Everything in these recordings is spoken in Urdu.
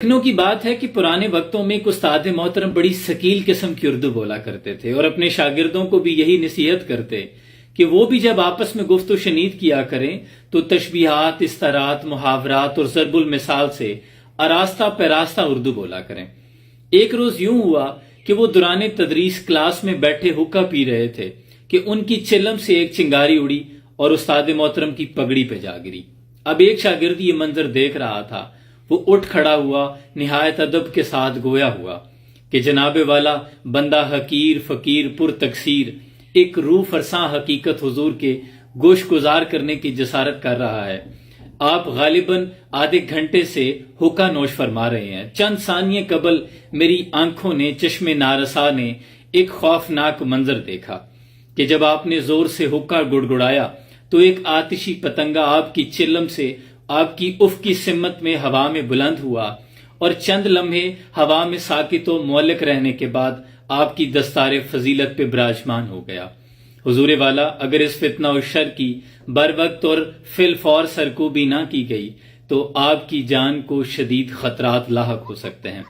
لکھنؤ کی بات ہے کہ پرانے وقتوں میں ایک استاد محترم بڑی ثقیل قسم کی اردو بولا کرتے تھے اور اپنے شاگردوں کو بھی یہی نصیحت کرتے کہ وہ بھی جب آپس میں گفت و شنید کیا کریں تو تشبیہات، استعارات، محاورات اور ضرب المثال سے آراستہ پیراستہ اردو بولا کریں۔ ایک روز یوں ہوا کہ وہ دوران تدریس کلاس میں بیٹھے حقہ پی رہے تھے کہ ان کی چلم سے ایک چنگاری اڑی اور استاد محترم کی پگڑی پہ جا گری۔ اب ایک شاگرد یہ منظر دیکھ رہا تھا، وہ اٹھ کھڑا ہوا، نہایت ادب کے ساتھ گویا ہوا کہ جناب والا بندہ حقیر فقیر پر تقصیر ایک روح فرساں حقیقت حضور کے گوش گزار کرنے کی جسارت کر رہا ہے۔ آپ غالباً آدھے گھنٹے سے حقہ نوش فرما رہے ہیں۔ چند ثانیے قبل میری آنکھوں نے، چشم نارسا نے ایک خوفناک منظر دیکھا کہ جب آپ نے زور سے حقہ گڑگڑایا تو ایک آتشی پتنگا آپ کی چلم سے آپ کی افقی سمت میں ہوا میں بلند ہوا اور چند لمحے ہوا میں ساکت و معلق رہنے کے بعد آپ کی دستار فضیلت پہ براجمان ہو گیا۔ حضور والا اگر اس فتنہ و شر کی بر وقت اور فی الفور سرکوبی نہ کی گئی تو آپ کی جان کو شدید خطرات لاحق ہو سکتے ہیں۔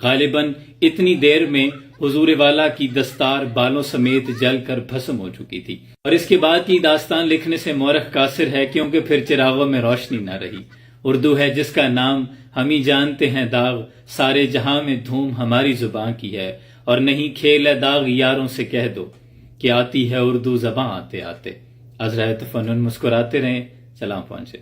غالباً اتنی دیر میں حضور والا کی دستار بالوں سمیت جل کر بھسم ہو چکی تھی، اور اس کے بعد کی داستان لکھنے سے مورخ قاصر ہے کیونکہ پھر چراغوں میں روشنی نہ رہی۔ اردو ہے جس کا نام ہم ہی جانتے ہیں داغ، سارے جہاں میں دھوم ہماری زباں کی ہے، اور نہیں کھیل ہے داغ یاروں سے کہہ دو کہ آتی ہے اردو زباں آتے آتے۔ عذرائے تفنن مسکراتے رہیں، سلام پہنچے۔